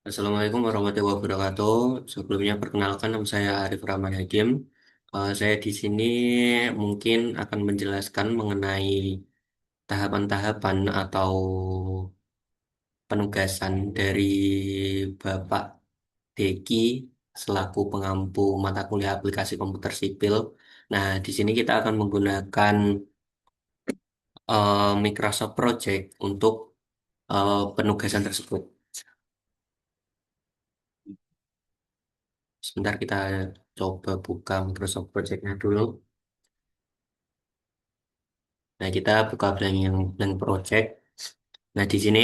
Assalamualaikum warahmatullahi wabarakatuh. Sebelumnya perkenalkan nama saya Arif Rahman Hakim. Saya di sini mungkin akan menjelaskan mengenai tahapan-tahapan atau penugasan dari Bapak Deki selaku pengampu mata kuliah aplikasi komputer sipil. Nah, di sini kita akan menggunakan Microsoft Project untuk penugasan tersebut. Sebentar kita coba buka Microsoft Project-nya dulu. Nah, kita buka blank project. Nah, di sini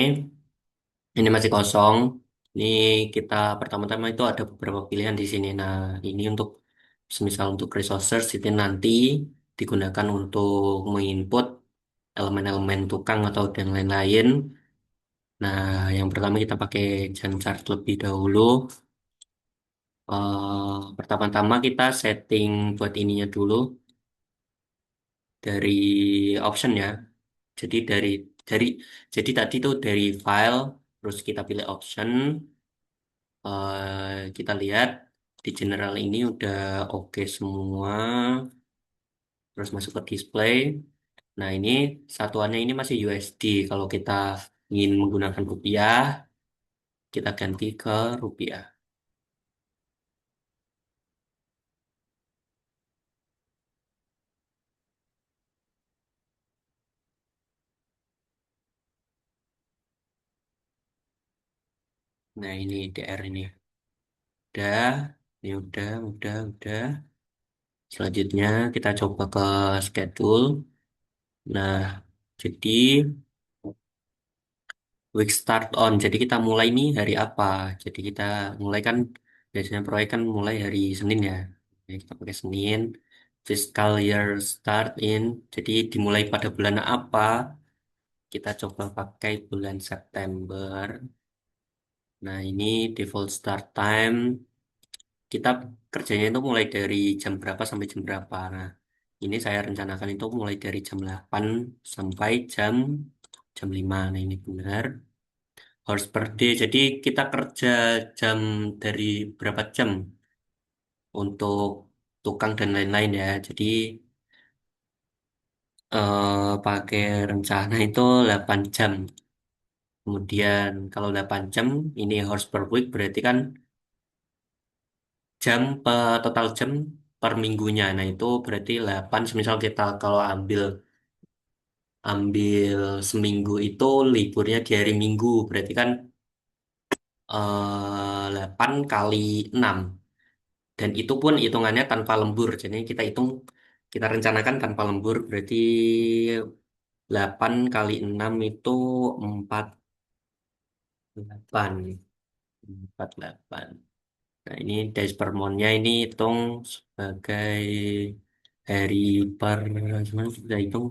ini masih kosong. Ini kita pertama-tama itu ada beberapa pilihan di sini. Nah, ini untuk semisal untuk resources itu nanti digunakan untuk menginput elemen-elemen tukang atau dan lain-lain. Nah, yang pertama kita pakai Gantt chart lebih dahulu. Pertama-tama kita setting buat ininya dulu dari option ya. Jadi dari jadi tadi tuh dari file terus kita pilih option, kita lihat di general ini udah oke semua, terus masuk ke display. Nah, ini satuannya ini masih USD. Kalau kita ingin menggunakan rupiah, kita ganti ke rupiah. Nah, ini DR ini udah, ini udah. Selanjutnya kita coba ke schedule. Nah, jadi week start on. Jadi kita mulai nih hari apa? Jadi kita mulai kan biasanya proyek kan mulai hari Senin ya. Jadi kita pakai Senin. Fiscal year start in. Jadi dimulai pada bulan apa? Kita coba pakai bulan September. Nah, ini default start time. Kita kerjanya itu mulai dari jam berapa sampai jam berapa. Nah, ini saya rencanakan itu mulai dari jam 8 sampai jam 5. Nah, ini benar. Hours per day. Jadi kita kerja jam dari berapa jam untuk tukang dan lain-lain ya. Jadi pakai rencana itu 8 jam. Kemudian kalau 8 jam ini hours per week berarti kan total jam per minggunya. Nah, itu berarti 8. Semisal kita kalau ambil ambil seminggu itu liburnya di hari Minggu berarti kan 8 kali 6. Dan itu pun hitungannya tanpa lembur. Jadi kita rencanakan tanpa lembur berarti 8 kali 6 itu 48. 48. Nah, ini days per month-nya ini hitung sebagai hari per gimana kita hitung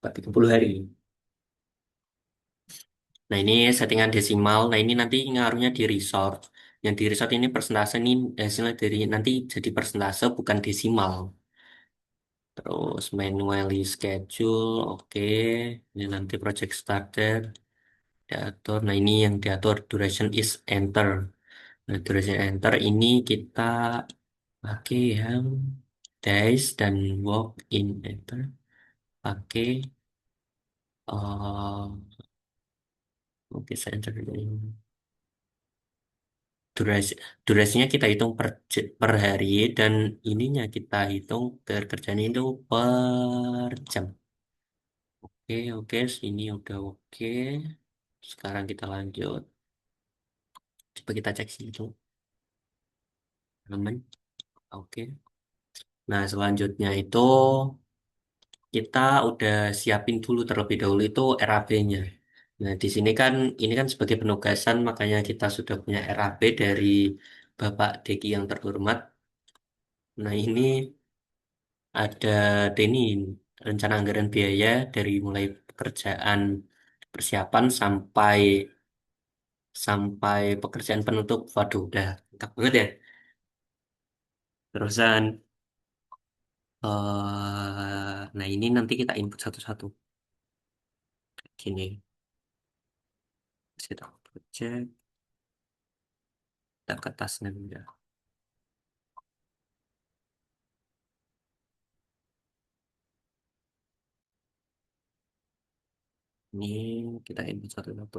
30 hari. Nah, ini settingan desimal. Nah, ini nanti ngaruhnya di resort. Yang di resort ini persentase ini hasilnya dari nanti jadi persentase bukan desimal. Terus manually schedule, oke. Ini nanti project started, diatur. Nah, ini yang diatur duration is enter. Nah, duration enter ini kita pakai yang days dan work in enter. Pakai oke saya enter dulu ini. Durasi, durasinya kita hitung per hari dan ininya kita hitung kerjanya itu per jam. Oke, sini udah oke. Sekarang kita lanjut. Coba kita cek sini dulu. Aman. Oke. Nah, selanjutnya itu kita udah siapin dulu terlebih dahulu itu RAB-nya. Nah, di sini kan ini kan sebagai penugasan makanya kita sudah punya RAB dari Bapak Deki yang terhormat. Nah, ini ada ini rencana anggaran biaya dari mulai pekerjaan persiapan sampai sampai pekerjaan penutup. Waduh, udah lengkap banget ya. Terusan, nah ini nanti kita input satu-satu. Gini, kita project, kita ke tasnya udah. Ini kita input satu-satu.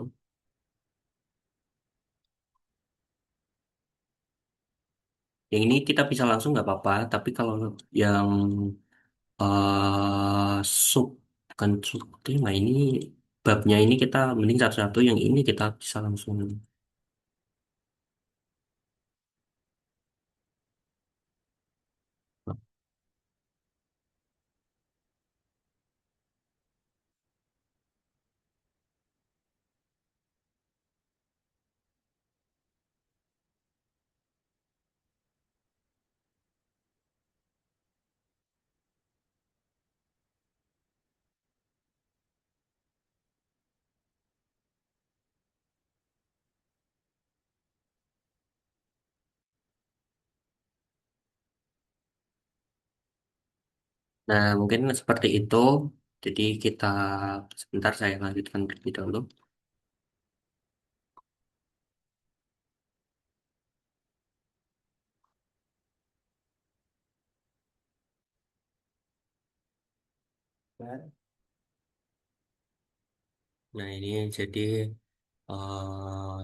Yang ini kita bisa langsung nggak apa-apa, tapi kalau yang sub, bukan sub tema ini, babnya ini kita mending satu-satu, yang ini kita bisa langsung. Nah, mungkin seperti itu. Jadi kita sebentar saya lanjutkan terlebih dahulu. Nah, ini jadi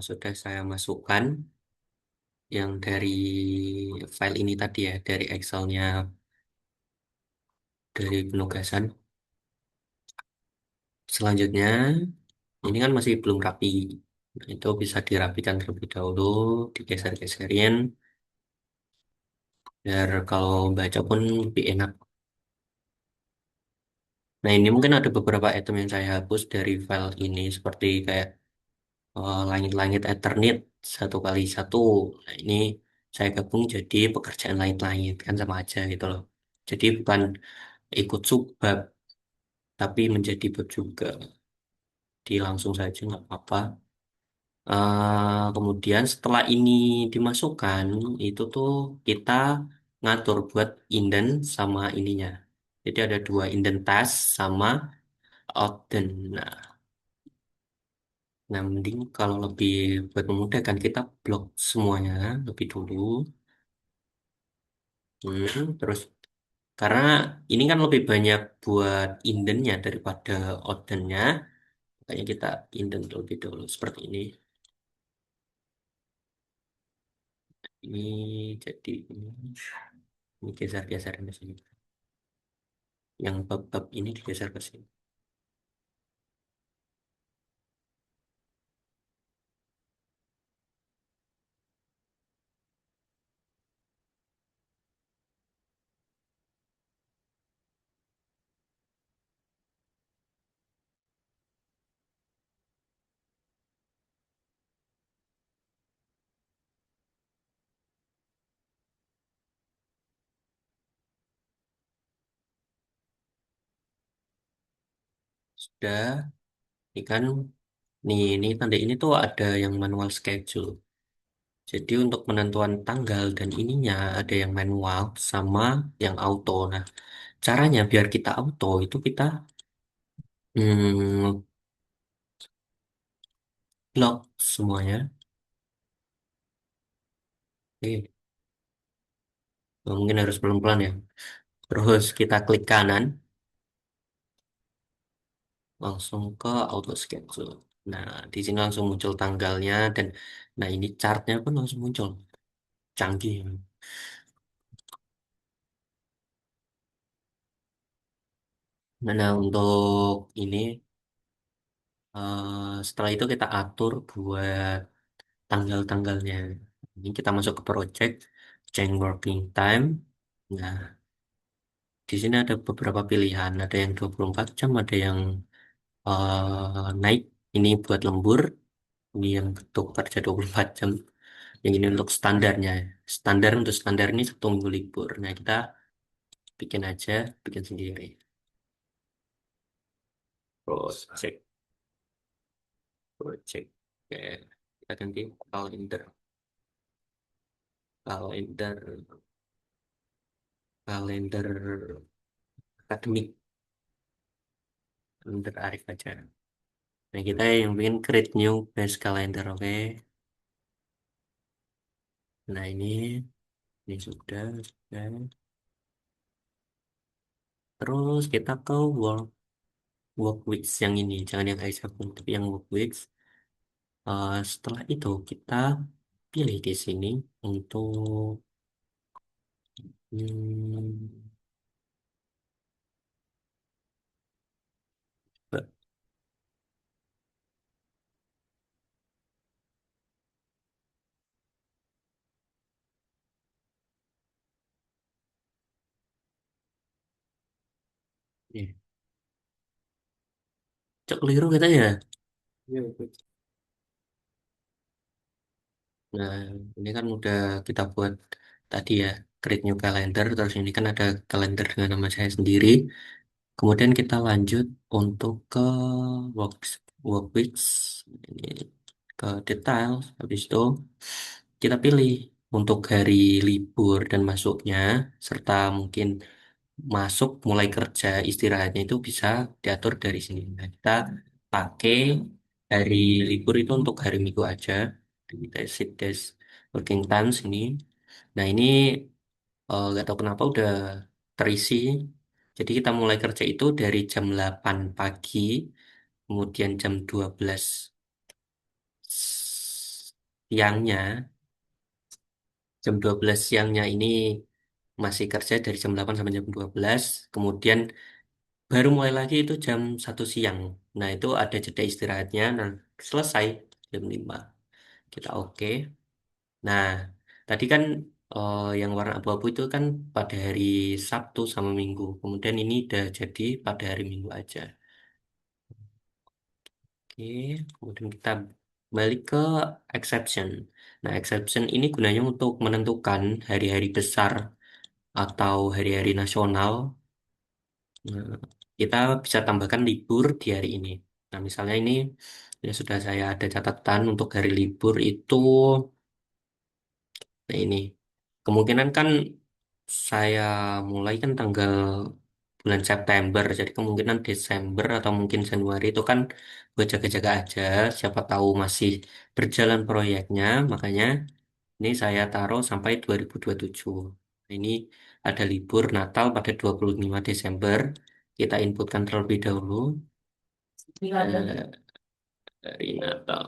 sudah saya masukkan yang dari file ini tadi ya, dari Excelnya, dari penugasan. Selanjutnya, ini kan masih belum rapi. Nah, itu bisa dirapikan terlebih dahulu, digeser-geserin, biar kalau baca pun lebih enak. Nah, ini mungkin ada beberapa item yang saya hapus dari file ini, seperti kayak langit-langit Eternit 1 kali 1. Nah, ini saya gabung jadi pekerjaan langit-langit, kan sama aja gitu loh. Jadi bukan ikut subbab, tapi menjadi bab juga. Di langsung saja nggak apa-apa. Kemudian setelah ini dimasukkan, itu tuh kita ngatur buat indent sama ininya. Jadi ada dua indent task sama outdent. Nah, mending kalau lebih buat memudahkan kita blok semuanya lebih dulu. Terus karena ini kan lebih banyak buat indennya daripada outdentnya, makanya kita indent terlebih dulu seperti ini. Ini jadi ini geser-geser ke sini. Yang bab-bab ini digeser ke sini. Sudah, ini kan nih ini tanda ini tuh ada yang manual schedule. Jadi untuk penentuan tanggal dan ininya ada yang manual sama yang auto. Nah, caranya biar kita auto itu kita hmm, lock semuanya. Oke, mungkin harus pelan-pelan ya. Terus kita klik kanan, langsung ke auto schedule. Nah, di sini langsung muncul tanggalnya dan nah ini chartnya pun langsung muncul. Canggih. Nah, untuk ini setelah itu kita atur buat tanggal-tanggalnya. Ini kita masuk ke project, change working time. Nah, di sini ada beberapa pilihan. Ada yang 24 jam, ada yang night. Ini buat lembur. Ini yang untuk kerja 24 jam. Yang ini untuk standarnya. Standar untuk standar ini 1 minggu libur. Nah, kita bikin aja, bikin sendiri. Project, project. Oke, kita ganti kalender. Kalender, kalender akademik. Kalender Arif aja. Nah, kita yang bikin create new base calendar, oke. Nah, ini sudah. Terus kita ke work weeks yang ini, jangan yang Isabel, tapi yang work weeks. Setelah itu kita pilih di sini untuk hmm, be- ya, cok keliru katanya. Iya, betul. Nah, ini kan udah kita buat tadi ya, create new calendar, terus ini kan ada kalender dengan nama saya sendiri. Kemudian kita lanjut untuk ke work, work weeks, ini ke detail, habis itu kita pilih untuk hari libur dan masuknya, serta mungkin masuk mulai kerja istirahatnya itu bisa diatur dari sini. Nah, kita pakai hari libur itu untuk hari Minggu aja di shift days working times ini. Nah, ini nggak tahu kenapa udah terisi. Jadi kita mulai kerja itu dari jam 8 pagi, kemudian jam 12 siangnya, jam 12 siangnya ini masih kerja dari jam 8 sampai jam 12, kemudian baru mulai lagi itu jam 1 siang. Nah, itu ada jeda istirahatnya. Nah, selesai jam 5. Kita oke. Nah, tadi kan yang warna abu-abu itu kan pada hari Sabtu sama Minggu. Kemudian ini udah jadi pada hari Minggu aja. Oke, kemudian kita balik ke exception. Nah, exception ini gunanya untuk menentukan hari-hari besar atau hari-hari nasional. Nah, kita bisa tambahkan libur di hari ini. Nah, misalnya ini ya sudah saya ada catatan untuk hari libur itu. Nah, ini kemungkinan kan saya mulai kan tanggal bulan September, jadi kemungkinan Desember atau mungkin Januari itu kan buat jaga-jaga aja. Siapa tahu masih berjalan proyeknya, makanya ini saya taruh sampai 2027. Ini ada libur Natal pada 25 Desember. Kita inputkan terlebih dahulu dari Natal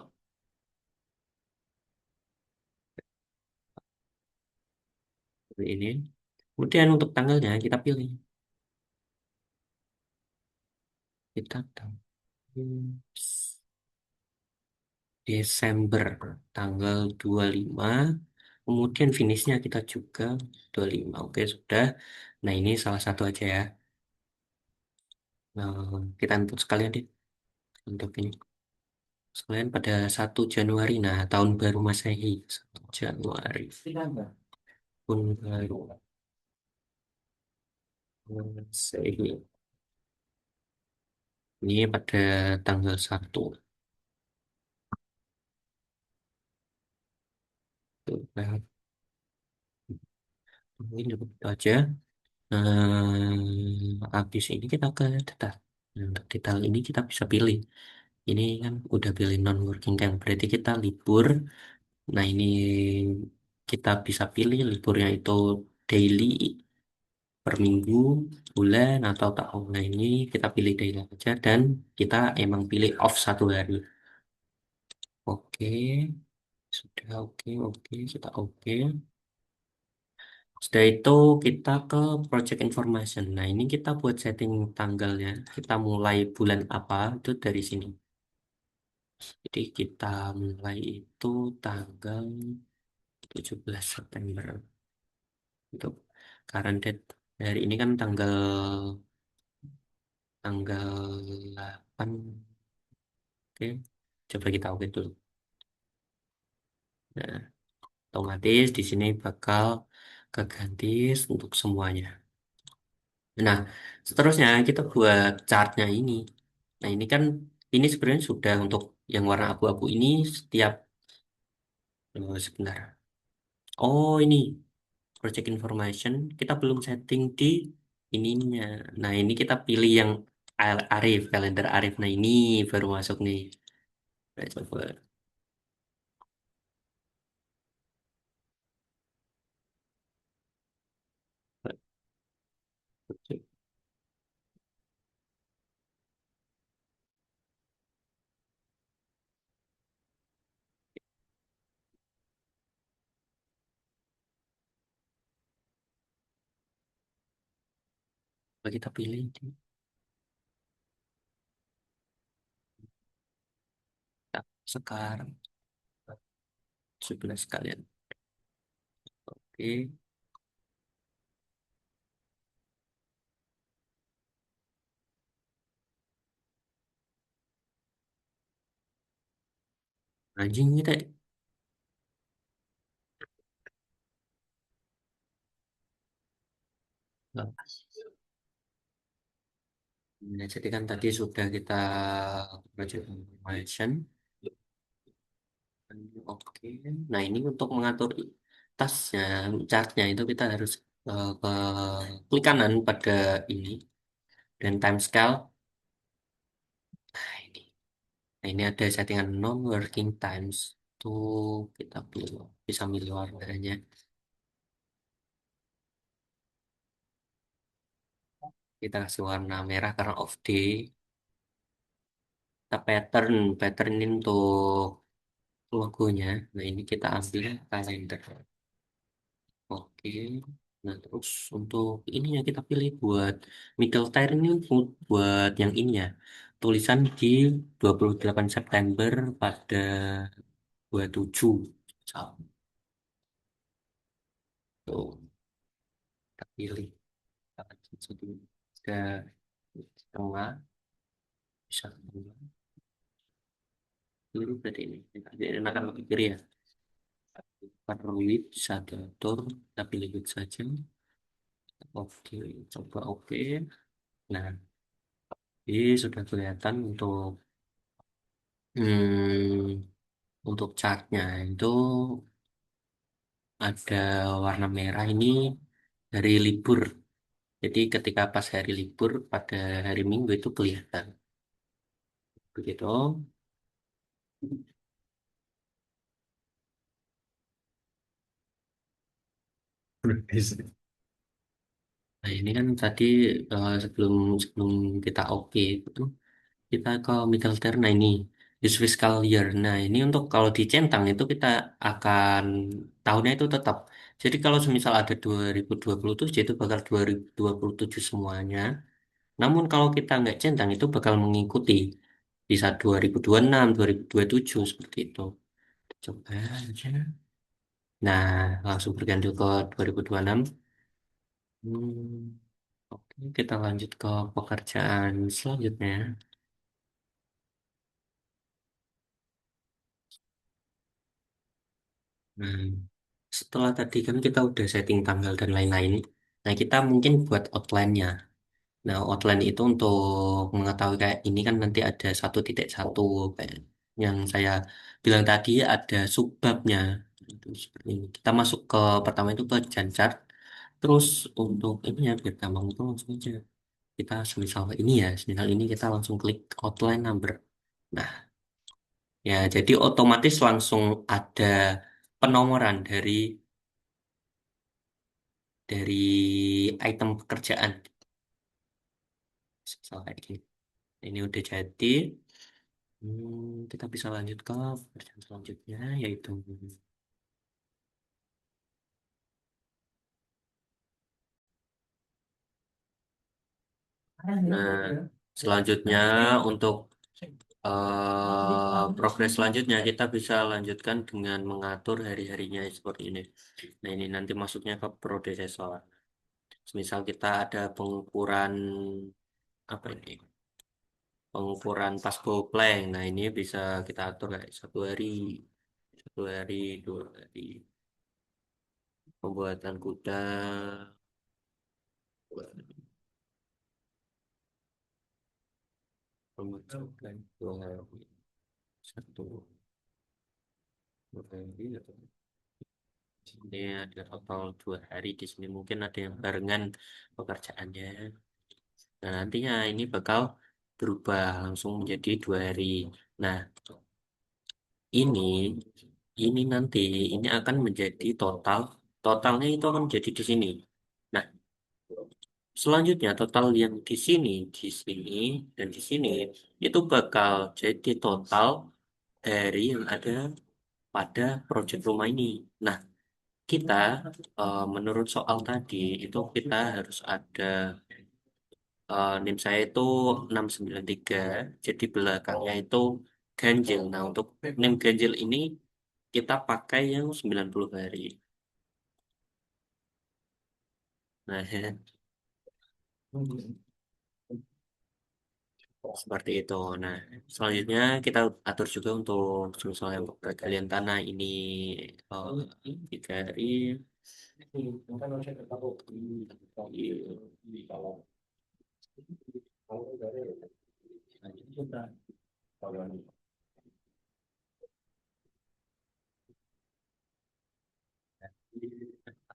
seperti ini. Kemudian untuk tanggalnya kita pilih. Kita tahu. Desember tanggal 25, kemudian finishnya kita juga 25. Oke, sudah. Nah, ini salah satu aja ya. Nah, kita input sekalian deh untuk ini. Sekalian pada 1 Januari. Nah, tahun baru Masehi 1 Januari. Pun baru Masehi. Ini pada tanggal 1. Tuh, nah, mungkin cukup itu aja. Habis ini kita ke detail. Nah, untuk detail ini kita bisa pilih. Ini kan udah pilih non working time, berarti kita libur. Nah, ini kita bisa pilih liburnya itu daily, per minggu, bulan, atau tahun. Nah, ini kita pilih daily aja dan kita emang pilih off 1 hari. Oke, sudah oke, oke, kita oke. Setelah itu kita ke project information. Nah, ini kita buat setting tanggalnya. Kita mulai bulan apa itu dari sini. Jadi kita mulai itu tanggal 17 September. Untuk current date dari ini kan tanggal tanggal 8. Oke, coba kita oke dulu. Nah, otomatis di sini bakal keganti untuk semuanya. Nah, seterusnya kita buat chartnya ini. Nah, ini kan ini sebenarnya sudah untuk yang warna abu-abu ini setiap sebentar. Oh, ini project information kita belum setting di ininya. Nah, ini kita pilih yang Arif, kalender Arif. Nah ini baru masuk nih. Nah, coba. Coba kita pilih sekarang 11 kalian. Oke, anjing kita. Nah, jadi kan tadi sudah kita project information. Oke. Nah, ini untuk mengatur tasnya, chartnya itu kita harus ke klik kanan pada ini dan time scale. Nah, ini. Nah, ini ada settingan non-working times. Tuh kita pilih, bisa milih warnanya. Kita kasih warna merah karena off day. Kita pattern ini untuk logonya. Nah, ini kita ambil kalender. Oke. Nah, terus untuk ininya kita pilih buat middle tier ini buat yang ini ya. Tulisan di 28 September pada 27. So, tuh, kita pilih. Jadi, ada setengah, bisa setengah. Kiri berarti ini. Jadi, ini akan lebih kiri ya. Karena width bisa diatur, kita pilih width saja. Oke, coba oke. Nah, ini sudah kelihatan untuk chartnya itu ada warna merah ini dari libur. Jadi ketika pas hari libur pada hari Minggu itu kelihatan. Begitu. Nah, ini kan tadi sebelum sebelum kita oke itu kita ke middle term. Nah, ini use fiscal year. Nah, ini untuk kalau dicentang itu kita akan tahunnya itu tetap. Jadi kalau semisal ada 2027 itu bakal 2027 semuanya. Namun kalau kita nggak centang itu bakal mengikuti bisa 2026, 2027 seperti itu. Coba aja. Nah, langsung berganti ke 2026. Hmm, oke, kita lanjut ke pekerjaan selanjutnya. Nah, setelah tadi kan kita udah setting tanggal dan lain-lain. Nah, kita mungkin buat outline-nya. Nah, outline itu untuk mengetahui kayak ini kan nanti ada 1.1 kayak yang saya bilang tadi ada subbabnya. Itu seperti ini. Kita masuk ke pertama itu ke Janchart. Terus untuk ini ya biar gampang itu langsung aja. Kita semisal ini ya, semisal ini kita langsung klik outline number. Nah, ya jadi otomatis langsung ada penomoran dari item pekerjaan. Misal kayak gini. Ini udah jadi. Kita bisa lanjut ke pekerjaan selanjutnya yaitu nah selanjutnya untuk progres selanjutnya kita bisa lanjutkan dengan mengatur hari-harinya seperti ini. Nah ini nanti masuknya ke predecessor. Misal kita ada pengukuran apa ini? Pengukuran pas ball plank. Nah ini bisa kita atur kayak 1 hari, 2 hari, pembuatan kuda, pembuatan 2 hari, 1 2 hari. Ini ada total 2 hari di sini. Mungkin ada yang barengan pekerjaannya. Nah, nantinya ini bakal berubah langsung menjadi 2 hari. Nah, ini ini nanti ini akan menjadi totalnya itu akan menjadi di sini. Nah, selanjutnya total yang di sini dan di sini itu bakal jadi total dari yang ada pada proyek rumah ini. Nah, kita menurut soal tadi itu kita harus ada NIM saya itu 693, jadi belakangnya itu ganjil. Nah, untuk NIM ganjil ini kita pakai yang 90 hari. Nah, seperti itu. Nah, selanjutnya kita atur juga untuk misalnya untuk pergalian tanah ini 3 hari.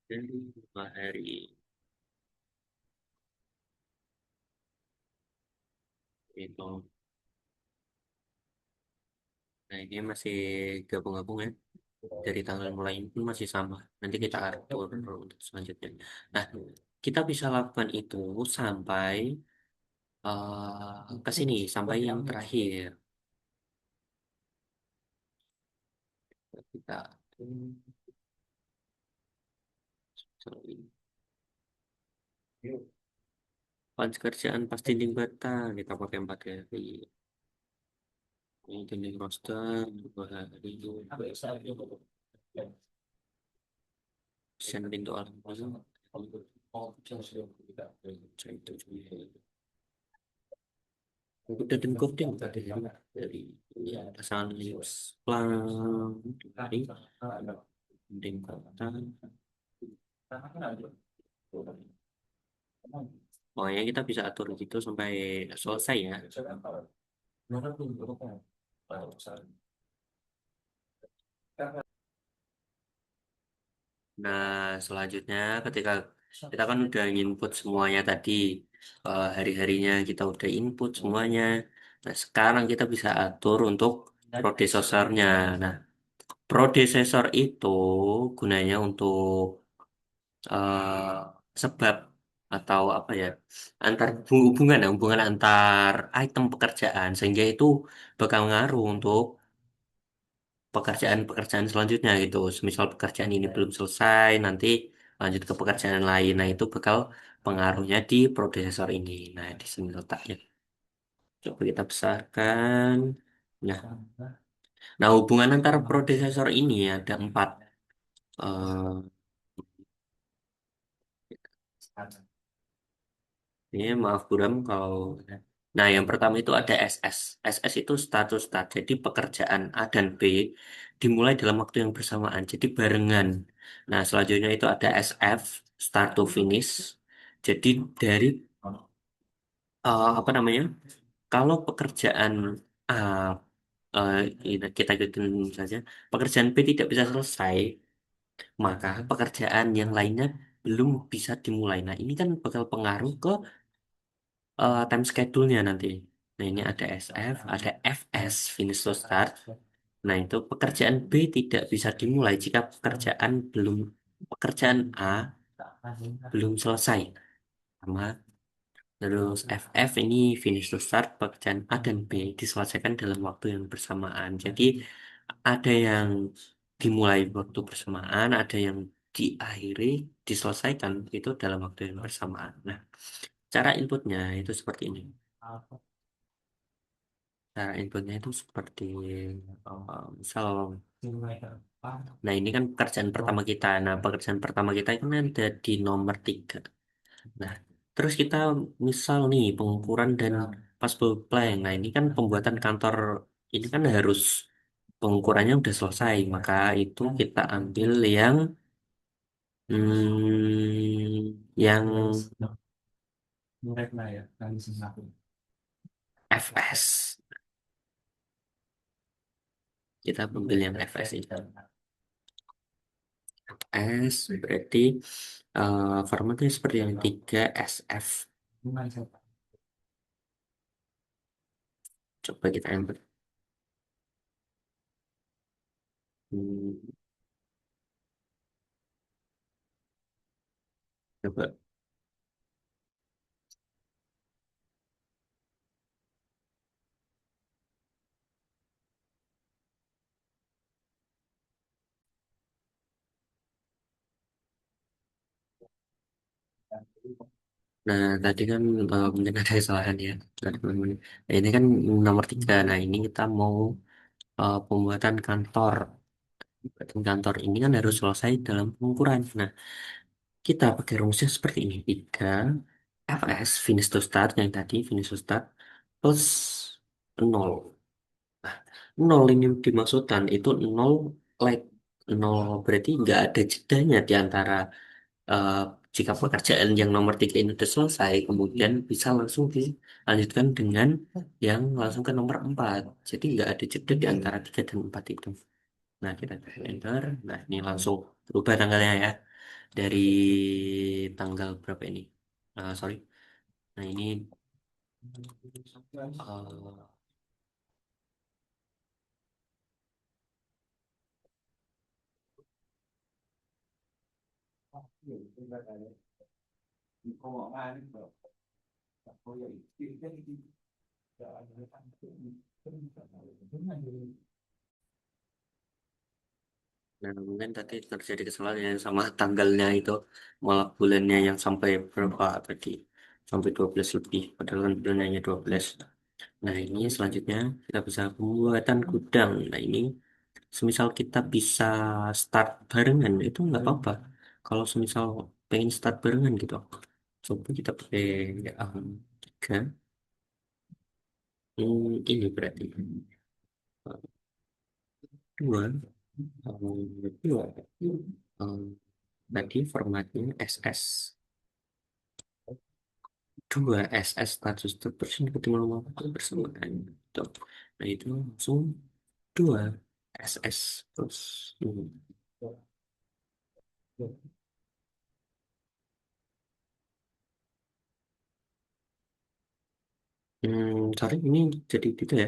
Dan 5 hari itu. Nah, ini masih gabung-gabung ya. Dari tanggal mulai ini pun masih sama. Nanti kita atur untuk selanjutnya. Nah, kita bisa lakukan itu sampai ke sini, sampai yang terakhir. Kita pas kerjaan pasti dinding bata kita pakai 4 hari. Ini dinding roster 2 hari. Desain pintu alam pasang. Itu juga. Udah dan coding tadi dari ya, pasangan lius plan dari dinding bata. Pokoknya kita bisa atur gitu sampai selesai ya. Nah, selanjutnya ketika kita kan udah input semuanya tadi, hari-harinya kita udah input semuanya. Nah, sekarang kita bisa atur untuk prodesosornya. Nah, prodesesor itu gunanya untuk sebab atau apa ya, antar hubungan antar item pekerjaan sehingga itu bakal ngaruh untuk pekerjaan-pekerjaan selanjutnya gitu. Semisal pekerjaan ini belum selesai, nanti lanjut ke pekerjaan lain. Nah, itu bakal pengaruhnya di prosesor ini. Nah, di sini letaknya. Coba kita besarkan. Nah, hubungan antara prosesor ini ada 4. Eh, ini maaf Buram kalau. Nah, yang pertama itu ada SS. SS itu status start. Jadi pekerjaan A dan B dimulai dalam waktu yang bersamaan. Jadi barengan. Nah, selanjutnya itu ada SF, start to finish. Jadi dari apa namanya? Kalau pekerjaan A eh, kita ikutin saja, pekerjaan B tidak bisa selesai, maka pekerjaan yang lainnya belum bisa dimulai. Nah, ini kan bakal pengaruh ke time schedule-nya nanti. Nah, ini ada SF, ada FS, finish to start. Nah, itu pekerjaan B tidak bisa dimulai jika pekerjaan A belum selesai. Sama terus FF ini finish to start, pekerjaan A dan B diselesaikan dalam waktu yang bersamaan. Jadi ada yang dimulai waktu bersamaan, ada yang diakhiri, diselesaikan itu dalam waktu yang bersamaan. Nah, cara inputnya itu seperti ini. Cara inputnya itu seperti misal, nah ini kan pekerjaan pertama kita. Nah, pekerjaan pertama kita itu kan ada di nomor 3. Nah, terus kita misal nih pengukuran dan passable plank. Nah, ini kan pembuatan kantor ini kan harus pengukurannya udah selesai. Maka itu kita ambil yang FS. Kita ambil yang FS itu. S berarti formatnya seperti yang 3 SF. Coba kita enter. Hmm, coba. Nah, tadi kan mungkin ada kesalahan ya. Tadi nah, ini kan nomor 3. Nah, ini kita mau pembuatan kantor. Pembuatan kantor ini kan harus selesai dalam pengukuran. Nah, kita pakai rumusnya seperti ini. 3 FS, finish to start, yang tadi finish to start, plus nol. Nah, nol ini dimaksudkan itu nol lag. Nol berarti nggak ada jedanya di antara eh, jika pekerjaan yang nomor 3 ini sudah selesai, kemudian bisa langsung dilanjutkan dengan yang langsung ke nomor 4. Jadi nggak ada jeda di antara 3 dan 4 itu. Nah, kita tekan enter. Nah, ini langsung berubah tanggalnya ya. Dari tanggal berapa ini? Sorry. Nah, ini eh, nah, mungkin tadi terjadi kesalahan yang sama tanggalnya itu, malah bulannya yang sampai berapa tadi? Sampai 12 lebih, padahal kan bulannya 12. Nah, ini selanjutnya kita bisa pembuatan gudang. Nah, ini semisal kita bisa start barengan, itu nggak apa-apa. Kalau semisal pengen start barengan gitu, coba kita pakai um, 3. Ini berarti dua, dua. Um, Tadi formatnya SS. Dua SS status terpersen ketemu waktu bersamaan. Tuh. Nah, itu langsung dua SS terus. Sorry, ini jadi gitu ya.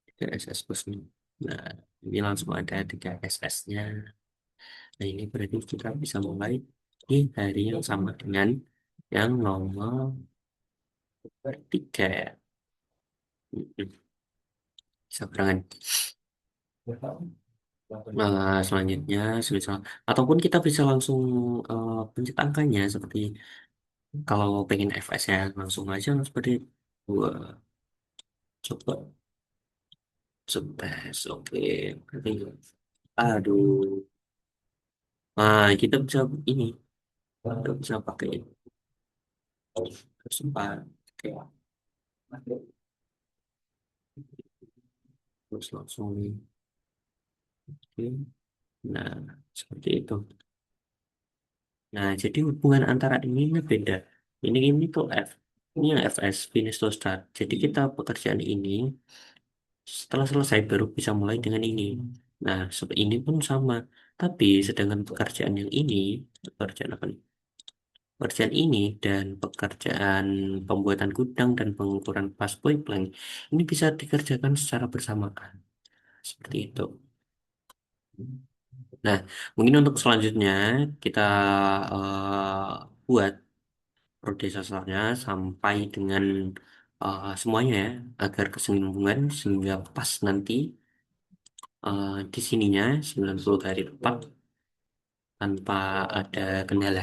3 SS plus ini. Nah, ini langsung ada 3 SS-nya. Nah, ini berarti kita bisa mulai di hari yang sama dengan yang nomor 3 ya. Hmm, bisa barengan. Nah, selanjutnya, semisal, ataupun kita bisa langsung pencet angkanya seperti kalau pengen FS ya langsung aja seperti dua. Coba sukses, oke. Berarti, aduh, nah kita bisa ini, kita bisa pakai sempat, oke. Terus langsung, oke. Nah, seperti itu. Nah, jadi hubungan antara ini beda. Ini tuh F, ini yang FS finish to start. Jadi kita pekerjaan ini setelah selesai baru bisa mulai dengan ini. Nah, ini pun sama. Tapi sedangkan pekerjaan yang ini, pekerjaan apa nih? Pekerjaan ini dan pekerjaan pembuatan gudang dan pengukuran pas plank ini bisa dikerjakan secara bersamaan. Seperti itu. Nah, mungkin untuk selanjutnya kita buat prosesornya sampai dengan semuanya ya, agar kesinambungan sehingga pas nanti di sininya 90 hari tepat tanpa ada kendala.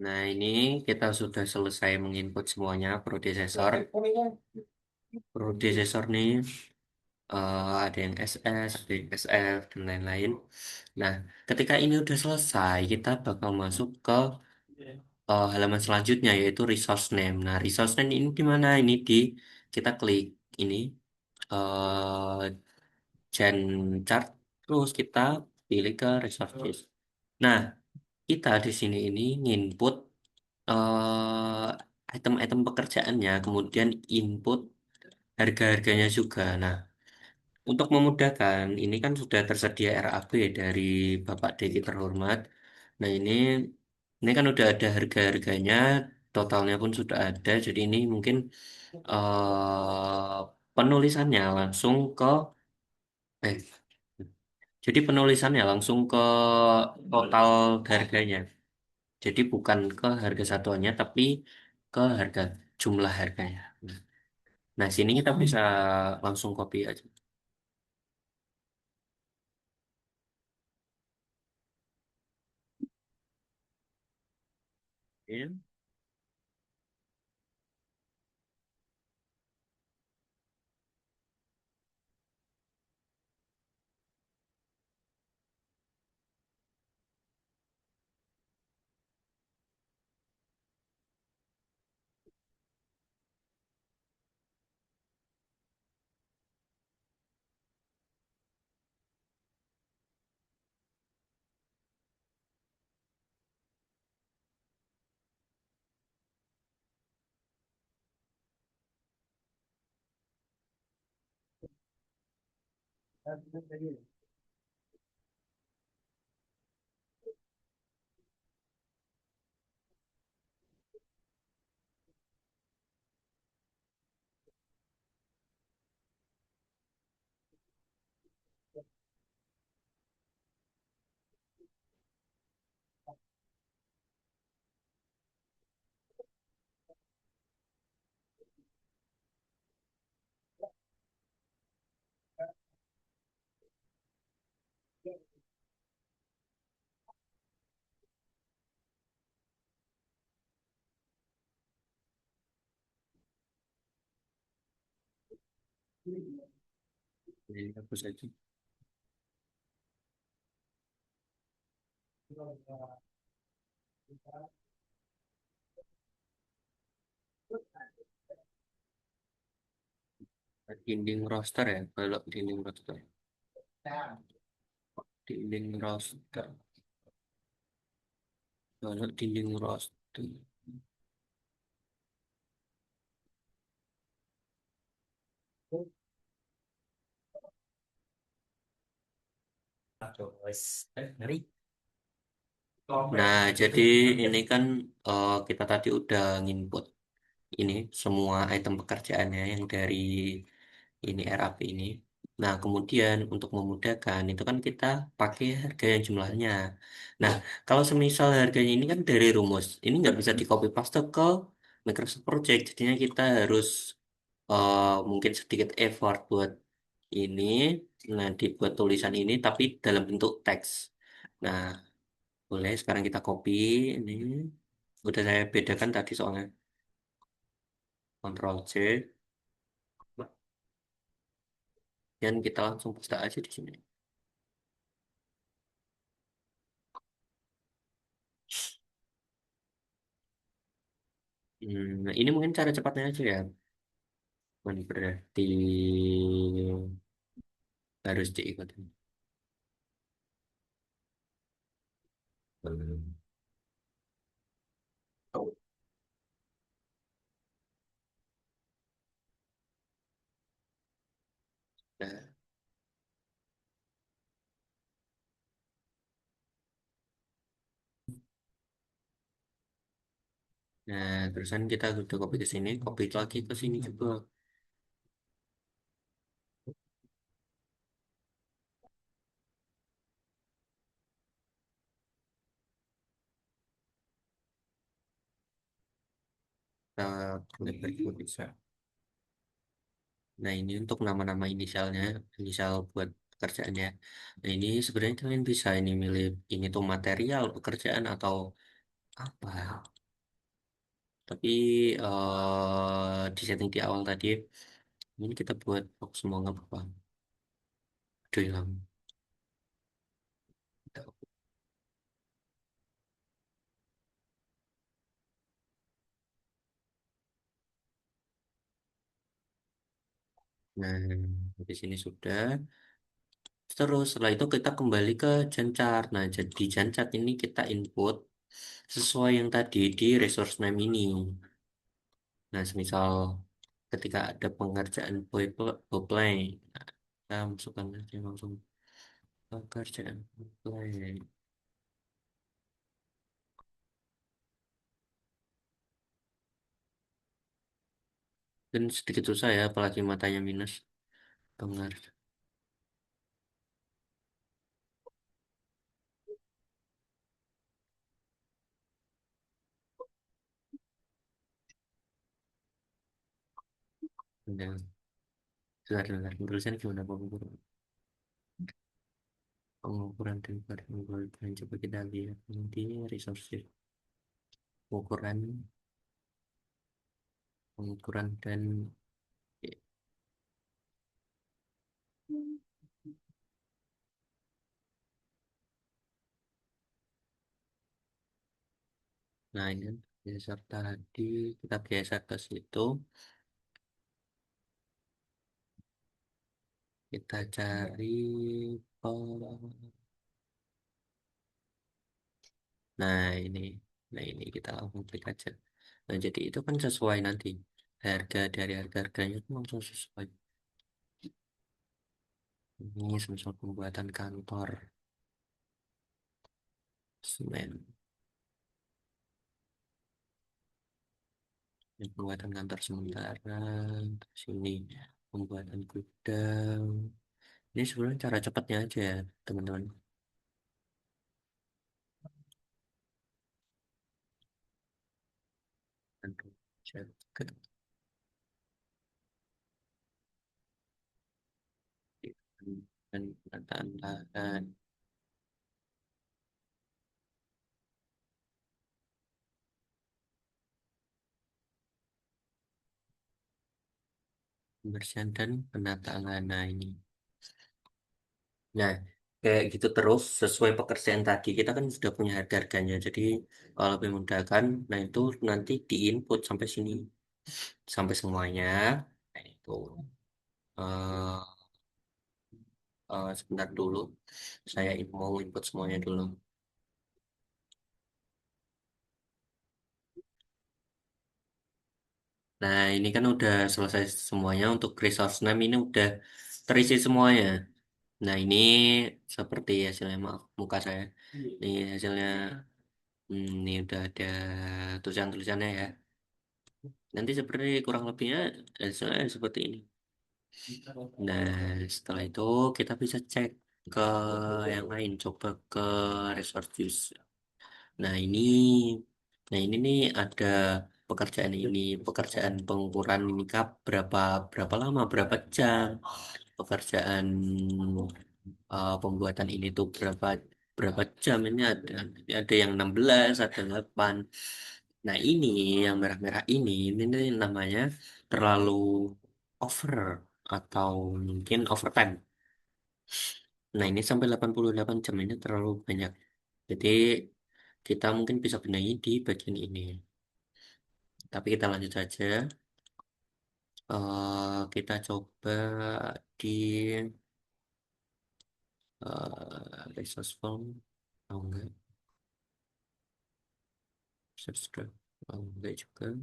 Nah, ini kita sudah selesai menginput semuanya prosesor. Prosesor nih ada yang SS, ada yang SF, dan lain-lain. Nah, ketika ini udah selesai, kita bakal masuk ke halaman selanjutnya yaitu resource name. Nah, resource name ini di mana? Ini di kita klik ini gen chart, terus kita pilih ke resources. Nah, kita di sini ini input item-item pekerjaannya, kemudian input harga-harganya juga. Nah, untuk memudahkan, ini kan sudah tersedia RAB dari Bapak Dedi terhormat. Nah, ini kan udah ada harga-harganya, totalnya pun sudah ada. Jadi ini mungkin penulisannya langsung ke eh jadi penulisannya langsung ke total harganya. Jadi bukan ke harga satuannya, tapi ke harga jumlah harganya. Nah, sini kita bisa langsung copy aja. Oke. Ini hapus aja. Dinding roster ya, kalau dinding roster. Dinding roster. Kalau dinding roster. Mari. Nah, jadi ini kan kita tadi udah nginput ini semua item pekerjaannya yang dari ini RAP ini. Nah, kemudian untuk memudahkan itu kan kita pakai harga yang jumlahnya. Nah, kalau semisal harganya ini kan dari rumus, ini nggak bisa di copy paste ke Microsoft Project. Jadinya kita harus mungkin sedikit effort buat ini, nah dibuat tulisan ini tapi dalam bentuk teks. Nah, boleh sekarang kita copy ini. Udah saya bedakan tadi soalnya. Ctrl C. Dan kita langsung paste aja di sini. Nah, ini mungkin cara cepatnya aja ya. Berarti harus diikuti. Nah, nah, terusan kita udah copy ke sini, copy lagi ke sini juga. Kita lebar juga bisa. Nah, ini untuk nama-nama inisialnya, inisial buat pekerjaannya. Nah, ini sebenarnya kalian bisa ini milih ini tuh material pekerjaan atau apa. Tapi di setting di awal tadi, ini kita buat box semua nggak apa-apa. Aduh, hilang. Nah, di sini sudah. Terus setelah itu kita kembali ke Janchart. Nah, jadi Janchart ini kita input sesuai yang tadi di resource name ini. Nah, semisal ketika ada pengerjaan play, nah, kita masukkan aja langsung pekerjaan play. Dan sedikit susah ya, apalagi matanya minus. Pengaruh. Nah, sebentar, tulisan gimana pengukuran? Pengukuran dan pengukuran coba kita lihat nanti resource pengukuran, pengukuran dan nah ini geser tadi kita geser ke situ, kita cari nah ini, nah ini kita langsung klik aja. Nah jadi itu kan sesuai nanti harga dari harga-harganya itu langsung sesuai. Ini semisal pembuatan kantor semen, ini pembuatan kantor sementara, terus ini pembuatan gudang. Ini sebenarnya cara cepatnya aja ya teman-teman. Aduh, jaket, dan penataan lahan, pembersihan dan penataan lahan. Nah ini. Nah, kayak gitu terus sesuai pekerjaan tadi kita kan sudah punya harga-harganya. Jadi kalau lebih mudah kan, nah itu nanti diinput sampai sini, sampai semuanya. Nah itu eh sebentar dulu, saya mau input semuanya dulu. Nah ini kan udah selesai semuanya untuk resource name ini udah terisi semuanya. Nah ini seperti hasilnya, maaf muka saya. Ini hasilnya, ini udah ada tulisan-tulisannya ya. Nanti seperti kurang lebihnya hasilnya seperti ini. Nah, setelah itu kita bisa cek ke yang lain, coba ke resource use. Nah, ini nih ada pekerjaan pengukuran ini kap berapa berapa lama, berapa jam, pekerjaan pembuatan ini tuh berapa berapa jam, ini ada yang 16 ada 8. Nah, ini yang merah-merah ini nih namanya terlalu over atau mungkin overtime. Nah, ini sampai 88 jam ini terlalu banyak. Jadi, kita mungkin bisa benahi di bagian ini. Tapi kita lanjut saja. Kita coba di resource form. Oh, enggak. Subscribe. Oh, enggak juga.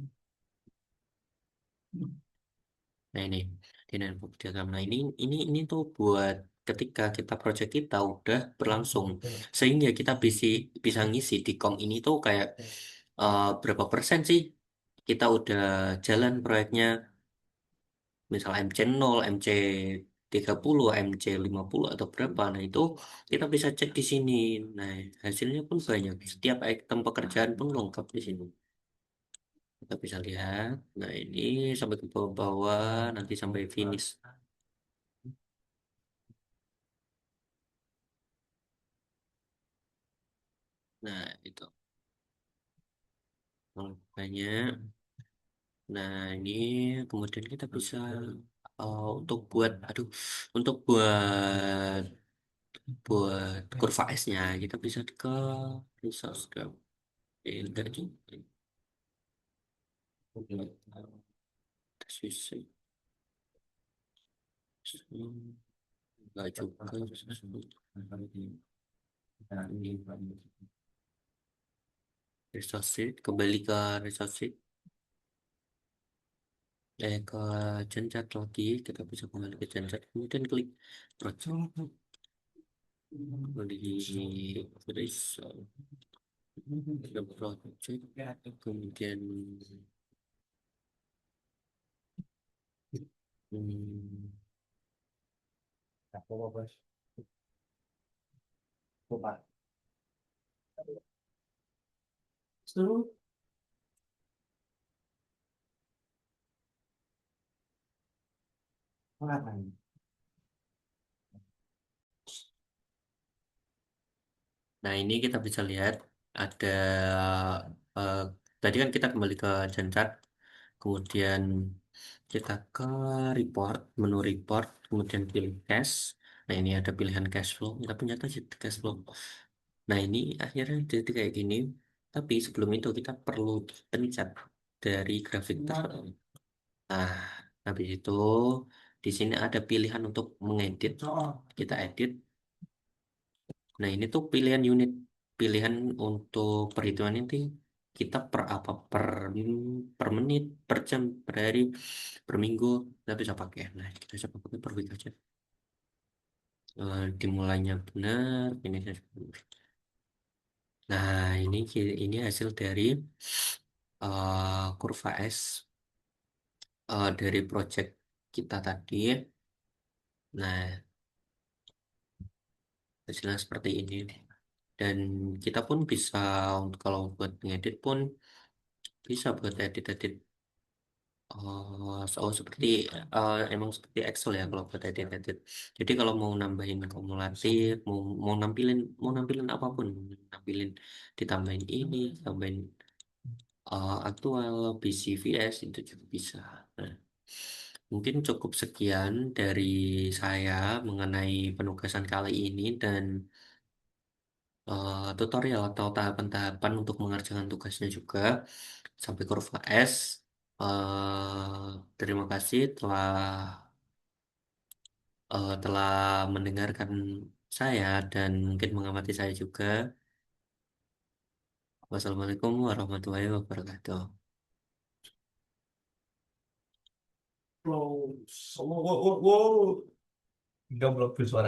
Nah, ini. Di network diagram. Nah, ini tuh buat ketika kita project kita udah berlangsung. Sehingga kita bisa ngisi di kom ini tuh kayak berapa persen sih kita udah jalan proyeknya, misal MC 0, MC 30, MC 50 atau berapa. Nah, itu kita bisa cek di sini. Nah, hasilnya pun banyak. Setiap item pekerjaan pun lengkap di sini. Kita bisa lihat. Nah, ini sampai ke bawah-bawah, nanti sampai finish. Nah, itu banyak. Nah, ini kemudian kita bisa untuk untuk buat kurva S-nya kita bisa ke resource ke enggak juga. Tes fisik. Enggak juga. Resource sheet, kembali ke resource sheet. Ke genset lagi, kita bisa kembali ke genset, kemudian klik project, kembali resource, ke project, kemudian Hmm, Nah, ini kita bisa lihat ada eh, tadi kan kita kembali ke Genchart, kemudian kita ke report, menu report, kemudian pilih cash. Nah, ini ada pilihan cash flow. Kita punya tadi cash flow. Nah, ini akhirnya jadi kayak gini. Tapi sebelum itu kita perlu pencet dari grafik tersebut. Nah, habis itu di sini ada pilihan untuk mengedit. Kita edit. Nah, ini tuh pilihan unit, pilihan untuk perhitungan ini kita per apa, per menit, per jam, per hari, per minggu, kita bisa pakai. Nah, kita coba pakai per week aja. Dimulainya benar, ini benar. Nah, ini hasil dari kurva S dari project kita tadi. Nah, hasilnya seperti ini. Dan kita pun bisa kalau buat ngedit pun bisa buat edit-edit. Seperti emang seperti Excel ya kalau buat edit-edit. Jadi kalau mau nambahin kumulatif, mau nampilin apapun, nampilin ditambahin ini, tambahin aktual, BCVS itu juga bisa. Nah, mungkin cukup sekian dari saya mengenai penugasan kali ini dan tutorial atau tahapan-tahapan untuk mengerjakan tugasnya juga sampai kurva S. Terima kasih telah mendengarkan saya dan mungkin mengamati saya juga. Wassalamualaikum warahmatullahi wabarakatuh. Wow, wow, wow, wow. Nggak belum suara.